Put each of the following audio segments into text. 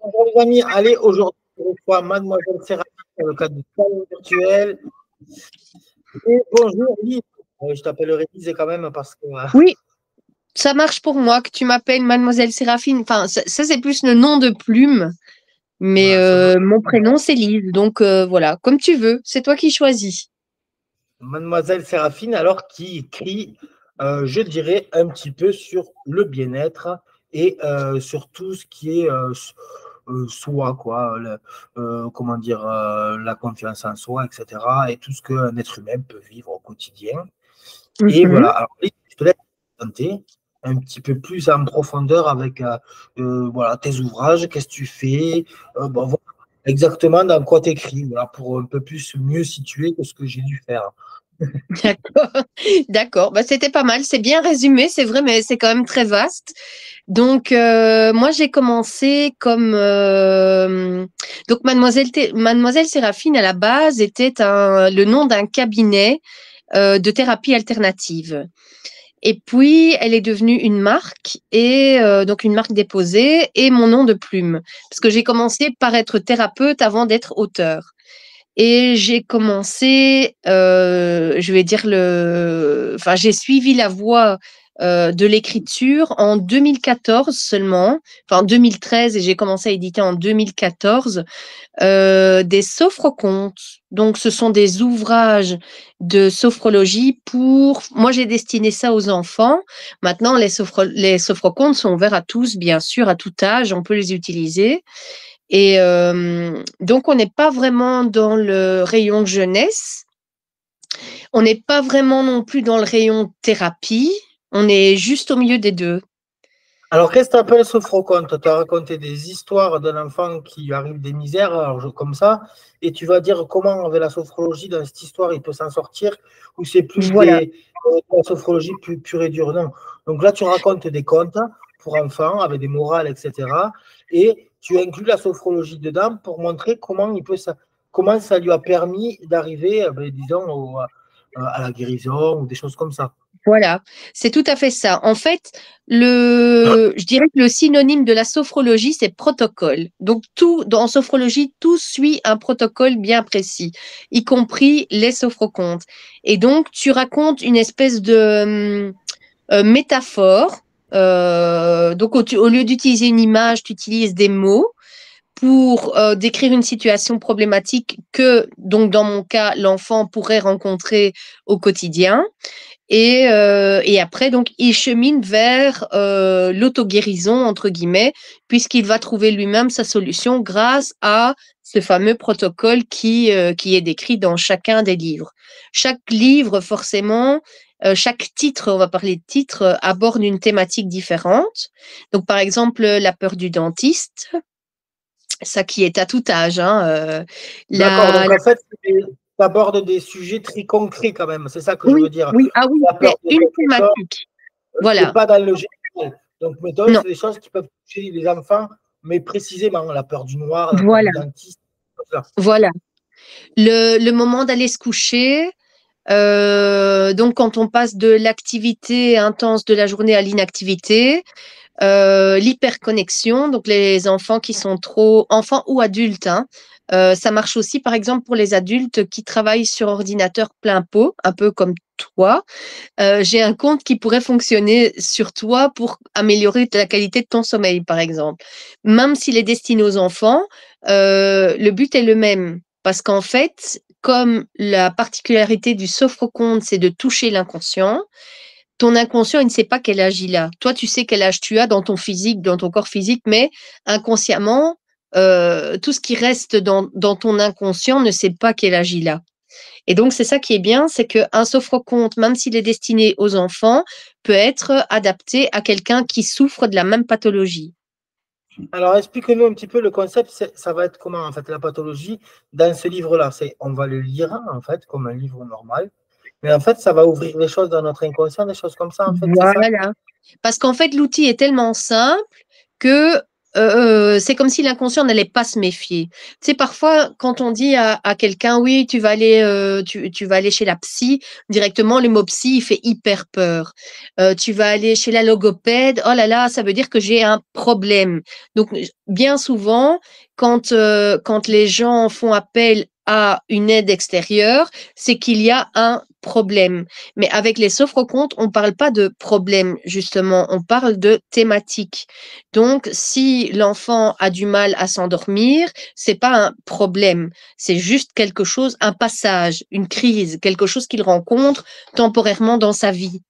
Bonjour les amis, allez, aujourd'hui, on reçoit Mademoiselle Séraphine dans le cadre du salon virtuel. Et bonjour Lise. Je t'appellerai Lise quand même parce que Oui, ça marche pour moi que tu m'appelles Mademoiselle Séraphine. Enfin, ça, c'est plus le nom de plume, mais voilà, ça va. mon prénom c'est Lise. Donc voilà, comme tu veux, c'est toi qui choisis. Mademoiselle Séraphine, alors qui écrit, je dirais, un petit peu sur le bien-être et sur tout ce qui est soi, quoi, comment dire, la confiance en soi, etc. Et tout ce qu'un être humain peut vivre au quotidien. Et Mhm. voilà, alors je te laisse présenter un petit peu plus en profondeur avec voilà, tes ouvrages, qu'est-ce que tu fais, bon, voilà, exactement dans quoi tu écris, voilà, pour un peu plus mieux situer que ce que j'ai dû faire. D'accord, d'accord. Bah, c'était pas mal, c'est bien résumé, c'est vrai, mais c'est quand même très vaste. Donc moi j'ai commencé comme donc Mademoiselle Séraphine à la base était le nom d'un cabinet de thérapie alternative. Et puis, elle est devenue une marque, et donc une marque déposée, et mon nom de plume. Parce que j'ai commencé par être thérapeute avant d'être auteur. Et j'ai commencé, je vais dire enfin, j'ai suivi la voie de l'écriture en 2014 seulement, enfin en 2013, et j'ai commencé à éditer en 2014 des sophrocontes. Donc, ce sont des ouvrages de sophrologie pour. Moi, j'ai destiné ça aux enfants. Maintenant, les sophrocontes sont ouverts à tous, bien sûr, à tout âge. On peut les utiliser. Et donc, on n'est pas vraiment dans le rayon jeunesse. On n'est pas vraiment non plus dans le rayon thérapie. On est juste au milieu des deux. Alors, qu'est-ce que tu appelles sophroconte? Tu as raconté des histoires d'un enfant qui lui arrive des misères, alors, comme ça, et tu vas dire comment, avec la sophrologie, dans cette histoire, il peut s'en sortir, ou c'est plus Voilà. la sophrologie plus pure et dure. Non. Donc là, tu racontes des contes pour enfants, avec des morales, etc. Et tu inclus la sophrologie dedans pour montrer comment, comment ça lui a permis d'arriver, disons, à la guérison, ou des choses comme ça. Voilà, c'est tout à fait ça. En fait, je dirais que le synonyme de la sophrologie, c'est protocole. Donc, en sophrologie, tout suit un protocole bien précis, y compris les sophrocontes. Et donc, tu racontes une espèce de métaphore. Donc, au lieu d'utiliser une image, tu utilises des mots pour décrire une situation problématique que, donc, dans mon cas, l'enfant pourrait rencontrer au quotidien. Et après, donc, il chemine vers l'auto-guérison, entre guillemets, puisqu'il va trouver lui-même sa solution grâce à ce fameux protocole qui est décrit dans chacun des livres. Chaque livre, forcément, chaque titre, on va parler de titre, aborde une thématique différente. Donc, par exemple, la peur du dentiste, ça qui est à tout âge. Hein, D'accord, la, donc en fait, tu abordes des sujets très concrets quand même, c'est ça que je Oui, veux dire. oui, ah oui, La peur c'est de une quelque chose, thématique. c'est Voilà. pas dans le général. Donc, mettons, Non, c'est des choses qui peuvent toucher les enfants, mais précisément la peur du noir, la peur du voilà, dentiste, tout ça. voilà. Le moment d'aller se coucher, donc quand on passe de l'activité intense de la journée à l'inactivité, l'hyperconnexion, donc les enfants qui sont trop, enfants ou adultes, hein, ça marche aussi par exemple pour les adultes qui travaillent sur ordinateur plein pot, un peu comme toi. J'ai un compte qui pourrait fonctionner sur toi pour améliorer la qualité de ton sommeil, par exemple. Même s'il est destiné aux enfants, le but est le même. Parce qu'en fait, comme la particularité du sophroconte, c'est de toucher l'inconscient, ton inconscient, il ne sait pas quel âge il a. Toi, tu sais quel âge tu as dans ton physique, dans ton corps physique, mais inconsciemment, tout ce qui reste dans ton inconscient ne sait pas quel âge il a. Et donc, c'est ça qui est bien, c'est qu'un sophroconte, même s'il est destiné aux enfants, peut être adapté à quelqu'un qui souffre de la même pathologie. Alors, explique-nous un petit peu le concept, ça va être comment en fait la pathologie dans ce livre-là. On va le lire en fait comme un livre normal, mais en fait, ça va ouvrir des choses dans notre inconscient, des choses comme ça en fait, c'est ça? Voilà. Parce qu'en fait, l'outil est tellement simple que c'est comme si l'inconscient n'allait pas se méfier. Tu sais, parfois, quand on dit à quelqu'un, oui, tu vas aller chez la psy, directement, le mot psy, il fait hyper peur. Tu vas aller chez la logopède, oh là là, ça veut dire que j'ai un problème. Donc, bien souvent, quand les gens font appel à une aide extérieure, c'est qu'il y a un problème. Mais avec les sophrocontes, on ne parle pas de problème, justement, on parle de thématique. Donc, si l'enfant a du mal à s'endormir, c'est pas un problème, c'est juste quelque chose, un passage, une crise, quelque chose qu'il rencontre temporairement dans sa vie.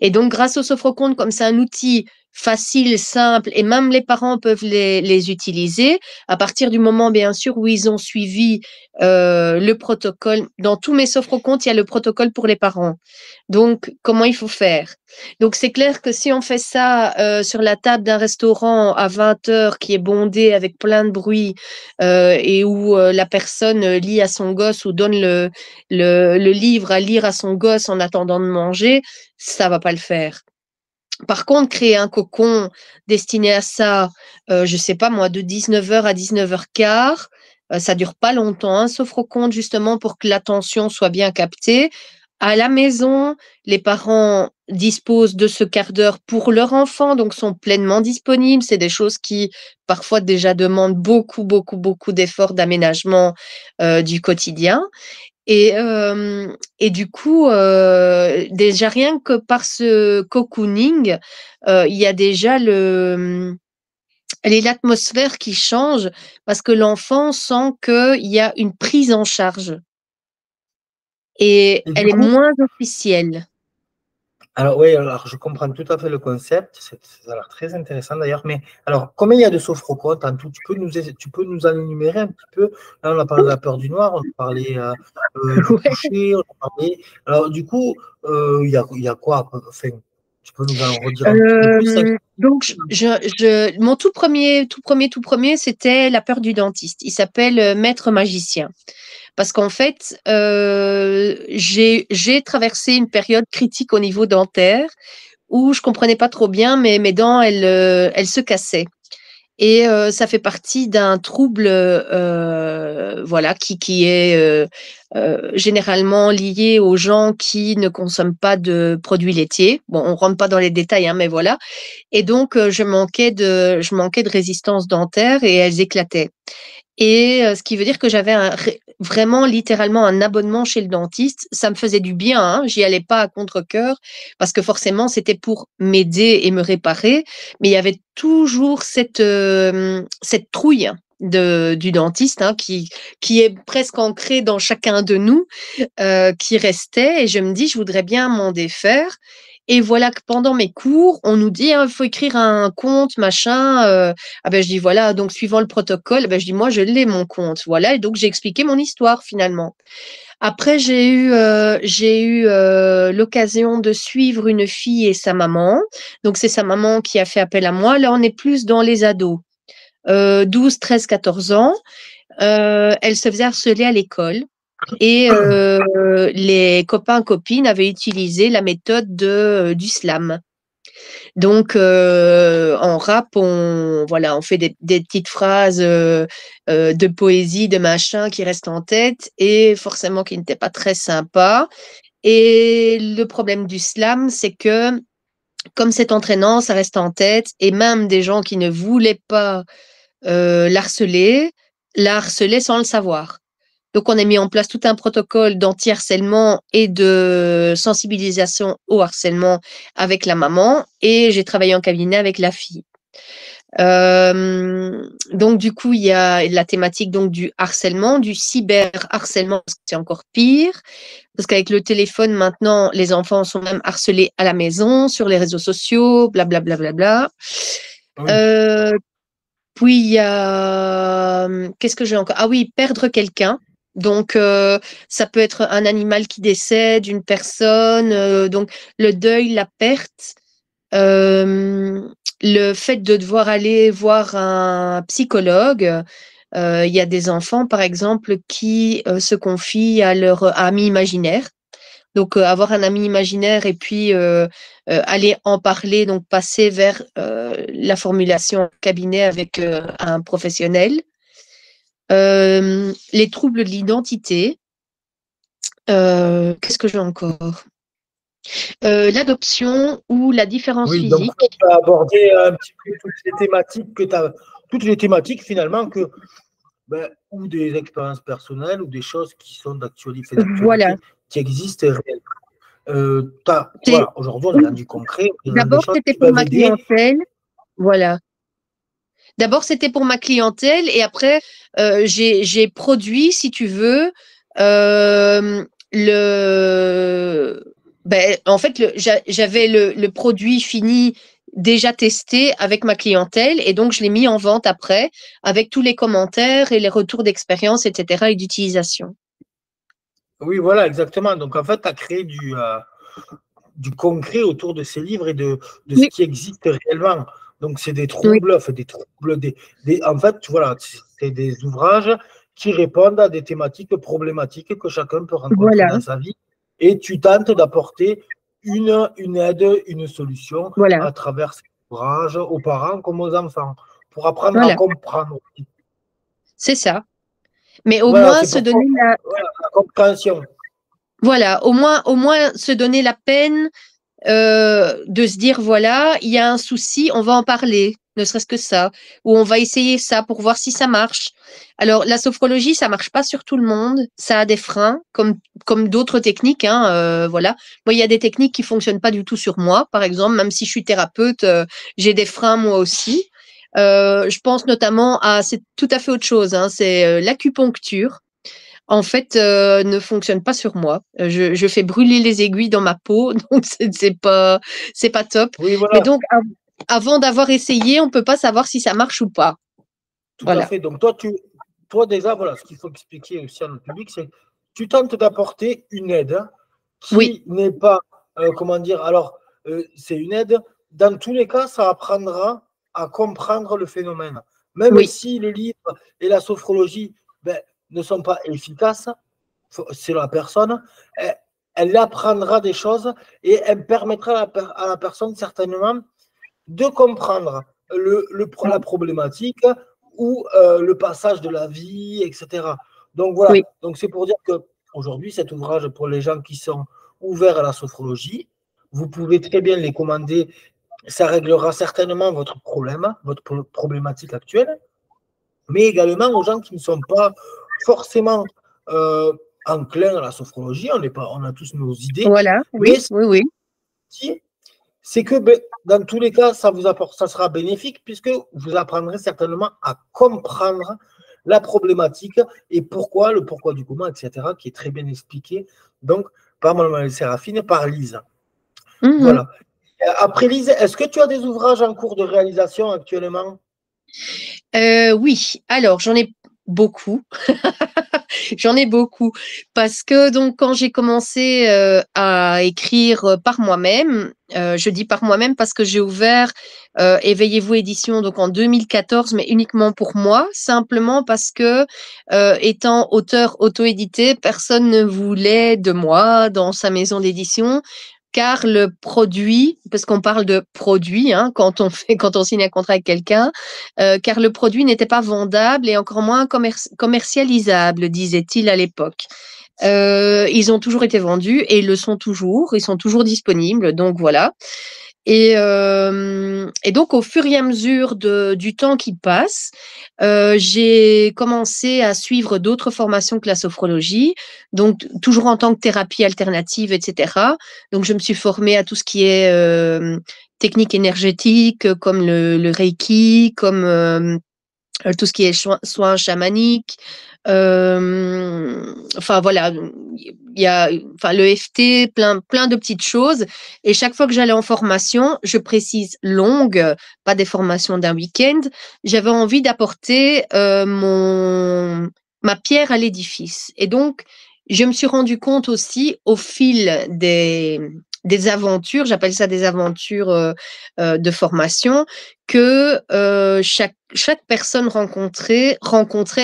Et donc, grâce au sophroconte, comme c'est un outil facile, simple, et même les parents peuvent les utiliser, à partir du moment, bien sûr, où ils ont suivi le protocole. Dans tous mes sophrocontes, il y a le protocole pour les parents. Donc, comment il faut faire? Donc, c'est clair que si on fait ça sur la table d'un restaurant à 20 heures qui est bondé avec plein de bruit et où la personne lit à son gosse ou donne le livre à lire à son gosse en attendant de manger, ça va pas le faire. Par contre, créer un cocon destiné à ça, je sais pas moi, de 19 heures à 19 h 15, ça dure pas longtemps, hein, sauf au compte justement pour que l'attention soit bien captée. À la maison, les parents disposent de ce quart d'heure pour leur enfant, donc sont pleinement disponibles. C'est des choses qui parfois déjà demandent beaucoup, beaucoup, beaucoup d'efforts d'aménagement du quotidien. Et du coup, déjà rien que par ce cocooning, il y a déjà l'atmosphère qui change parce que l'enfant sent qu'il y a une prise en charge et Et du elle est coup, moins officielle. alors oui, alors je comprends tout à fait le concept, ça a l'air très intéressant d'ailleurs, mais alors combien il y a de sophrocontes en tout? Tu peux nous en énumérer un petit peu? Là, on a parlé de la peur du noir, on a parlé du Ouais. coucher, on a parlé. Alors du coup, il y a quoi? Enfin, tu peux nous en redire un petit peu plus? Donc, mon tout premier, c'était la peur du dentiste. Il s'appelle Maître Magicien. Parce qu'en fait, j'ai traversé une période critique au niveau dentaire où je comprenais pas trop bien, mais mes dents, elles se cassaient. Et ça fait partie d'un trouble, voilà, qui est généralement lié aux gens qui ne consomment pas de produits laitiers. Bon, on rentre pas dans les détails, hein, mais voilà. Et donc, je manquais de résistance dentaire et elles éclataient. Et ce qui veut dire que j'avais vraiment littéralement un abonnement chez le dentiste. Ça me faisait du bien, hein, j'y allais pas à contre-cœur parce que forcément c'était pour m'aider et me réparer, mais il y avait toujours cette trouille du dentiste, hein, qui est presque ancrée dans chacun de nous, qui restait, et je me dis: «Je voudrais bien m'en défaire». Et voilà que pendant mes cours, on nous dit: «Hein, il faut écrire un compte, machin», ah ben, je dis: «Voilà, donc suivant le protocole», ben, je dis: «Moi, je l'ai mon compte», voilà, et donc j'ai expliqué mon histoire finalement. Après, j'ai eu l'occasion de suivre une fille et sa maman. Donc c'est sa maman qui a fait appel à moi. Là, on est plus dans les ados, 12, 13, 14 ans. Elle se faisait harceler à l'école et les copains, copines avaient utilisé la méthode du slam. Donc, en rap, on fait des petites phrases de poésie, de machin qui restent en tête et forcément qui n'étaient pas très sympas. Et le problème du slam, c'est que comme c'est entraînant, ça reste en tête et même des gens qui ne voulaient pas l'harceler, la harcelaient sans le savoir. Donc, on a mis en place tout un protocole d'anti-harcèlement et de sensibilisation au harcèlement avec la maman et j'ai travaillé en cabinet avec la fille. Donc, du coup, il y a la thématique donc, du harcèlement, du cyberharcèlement, parce que c'est encore pire, parce qu'avec le téléphone, maintenant, les enfants sont même harcelés à la maison, sur les réseaux sociaux, blablabla. Bla, bla, bla, bla. Oui. Puis il y a, qu'est-ce que j'ai encore? Ah oui, perdre quelqu'un. Donc ça peut être un animal qui décède, une personne, donc le deuil, la perte, le fait de devoir aller voir un psychologue. Il y a des enfants, par exemple, qui se confient à leur ami imaginaire. Donc, avoir un ami imaginaire et puis aller en parler, donc passer vers la formulation en cabinet avec un professionnel. Les troubles de l'identité. Qu'est-ce que j'ai encore? L'adoption ou la différence Oui, donc physique. tu as abordé un petit peu toutes les thématiques finalement ou des expériences personnelles ou des choses qui sont Voilà. d'actualité, qui existent réellement. C'est- Voilà, aujourd'hui, on est dans du concret, on est dans des D'abord, choses c'était qui pour peuvent ma aider. clientèle. Voilà. D'abord, c'était pour ma clientèle et après, j'ai produit, si tu veux, en fait, j'avais le produit fini déjà testé avec ma clientèle et donc je l'ai mis en vente après avec tous les commentaires et les retours d'expérience, etc. et d'utilisation. Oui, voilà, exactement. Donc, en fait, tu as créé du concret autour de ces livres et de ce Oui, qui existe réellement. Donc, c'est des oui, troubles, enfin, en fait, voilà, c'est des ouvrages qui répondent à des thématiques problématiques que chacun peut rencontrer voilà, dans sa vie. Et tu tentes d'apporter une aide, une solution voilà, à travers ces ouvrages aux parents comme aux enfants pour apprendre à voilà, comprendre. c'est ça. Mais au Voilà, moins c'est se pourquoi donner voilà, la compréhension. voilà, au moins se donner la peine de se dire, voilà, il y a un souci, on va en parler, ne serait-ce que ça, ou on va essayer ça pour voir si ça marche. Alors, la sophrologie, ça marche pas sur tout le monde, ça a des freins, comme d'autres techniques, hein, voilà. Moi, il y a des techniques qui fonctionnent pas du tout sur moi, par exemple, même si je suis thérapeute, j'ai des freins moi aussi. Je pense notamment à, c'est tout à fait autre chose, hein, c'est l'acupuncture en fait, ne fonctionne pas sur moi. Je fais brûler les aiguilles dans ma peau, donc c'est pas top. Oui, Mais voilà, donc, avant d'avoir essayé, on peut pas savoir si ça marche ou pas. tout à Voilà. fait. Donc, toi déjà, voilà, ce qu'il faut expliquer aussi à notre public, c'est que tu tentes d'apporter une aide Oui, qui n'est pas, comment dire, alors, c'est une aide, dans tous les cas, ça apprendra à comprendre le phénomène. Même oui, si le livre et la sophrologie ne sont pas efficaces, c'est la personne, elle apprendra des choses et elle permettra à la personne certainement de comprendre la problématique ou le passage de la vie, etc. Donc voilà, oui. donc c'est pour dire que aujourd'hui, cet ouvrage pour les gens qui sont ouverts à la sophrologie, vous pouvez très bien les commander. Ça réglera certainement votre problème, votre problématique actuelle, mais également aux gens qui ne sont pas forcément euh, enclins à la sophrologie. On a tous nos idées, Voilà, mais oui, oui, oui. c'est que dans tous les cas, ça sera bénéfique puisque vous apprendrez certainement à comprendre la problématique et le pourquoi du comment, etc., qui est très bien expliqué donc par Mademoiselle Séraphine, par Lise. Mhm. Voilà. Après Lise, est-ce que tu as des ouvrages en cours de réalisation actuellement? Oui, alors j'en ai beaucoup. J'en ai beaucoup parce que donc quand j'ai commencé à écrire par moi-même, je dis par moi-même parce que j'ai ouvert Éveillez-vous édition donc en 2014, mais uniquement pour moi, simplement parce que étant auteur auto-édité, personne ne voulait de moi dans sa maison d'édition. Car le produit, parce qu'on parle de produit quand quand on signe un contrat avec quelqu'un, car le produit n'était pas vendable et encore moins commercialisable, disait-il à l'époque. Ils ont toujours été vendus et ils le sont toujours, ils sont toujours disponibles, donc voilà. Et donc, au fur et à mesure du temps qui passe, j'ai commencé à suivre d'autres formations que la sophrologie, donc toujours en tant que thérapie alternative, etc. Donc, je me suis formée à tout ce qui est technique énergétique, comme le Reiki, comme tout ce qui est soins chamaniques. Enfin voilà, il y a enfin le FT, plein de petites choses. Et chaque fois que j'allais en formation, je précise longue, pas des formations d'un week-end, j'avais envie d'apporter ma pierre à l'édifice. Et donc, je me suis rendu compte aussi au fil des aventures, j'appelle ça des aventures de formation, que chaque personne rencontrait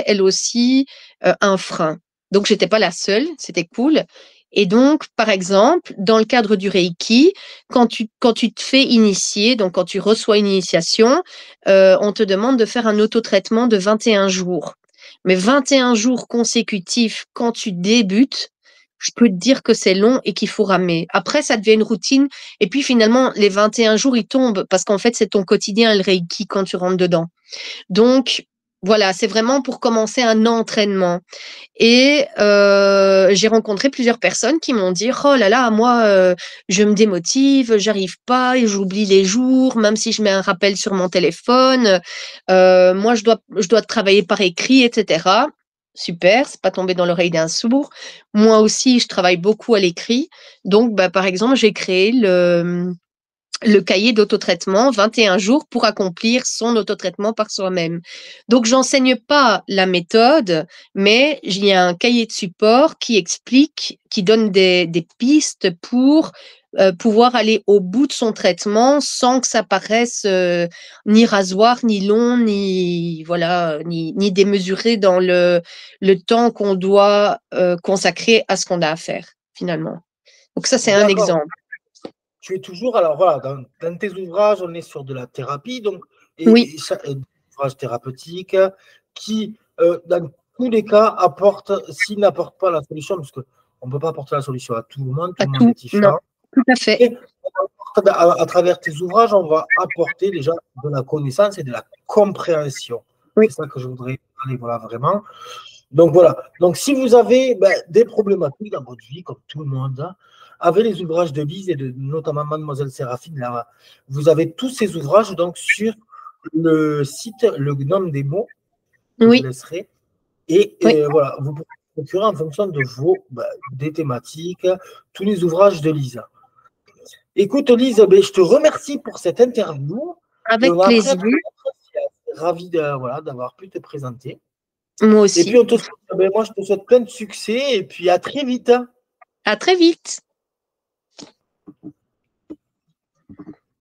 elle aussi un frein. Donc, j'étais pas la seule, c'était cool. Et donc, par exemple, dans le cadre du Reiki, quand tu te fais initier, donc quand tu reçois une initiation, on te demande de faire un autotraitement de 21 jours. Mais 21 jours consécutifs, quand tu débutes, je peux te dire que c'est long et qu'il faut ramer. Après, ça devient une routine. Et puis finalement, les 21 jours, ils tombent parce qu'en fait, c'est ton quotidien, le Reiki, quand tu rentres dedans. Donc, voilà, c'est vraiment pour commencer un entraînement. Et j'ai rencontré plusieurs personnes qui m'ont dit: «Oh là là, moi, je me démotive, j'arrive pas et j'oublie les jours, même si je mets un rappel sur mon téléphone. Moi, je dois travailler par écrit et cetera». Super, c'est pas tombé dans l'oreille d'un sourd. Moi aussi, je travaille beaucoup à l'écrit. Donc, bah, par exemple, j'ai créé le cahier d'autotraitement, 21 jours pour accomplir son autotraitement par soi-même. Donc, j'enseigne pas la méthode, mais il y a un cahier de support qui explique, qui donne des pistes pour pouvoir aller au bout de son traitement sans que ça paraisse ni rasoir, ni long, ni voilà, ni démesuré dans le temps qu'on doit consacrer à ce qu'on a à faire finalement. Donc ça, c'est un D'accord. exemple. Tu es toujours, alors voilà, dans tes ouvrages, on est sur de la thérapie, donc, Oui, et des ouvrages thérapeutiques qui, dans tous les cas, s'ils n'apportent pas la solution, parce qu'on ne peut pas apporter la solution à tout à le monde tout. est Non, différent. tout à fait. Et à travers tes ouvrages, on va apporter déjà de la connaissance et de la compréhension. Oui. C'est ça que je voudrais parler, voilà, vraiment. Donc voilà. Donc si vous avez des problématiques dans votre vie, comme tout le monde, avec les ouvrages de Lise et notamment Mademoiselle Séraphine, là, vous avez tous ces ouvrages donc sur le site Le Gnome des mots que je Oui, laisserai. Et oui. voilà, vous pouvez procurer en fonction de des thématiques, tous les ouvrages de Lise. Écoute, Lise, je te remercie pour cette interview. Et Avec on a appris à plaisir. te connaître. Ravi voilà, d'avoir pu te présenter. Moi Et puis, aussi. moi, je te souhaite plein de succès et puis à très vite. À très vite.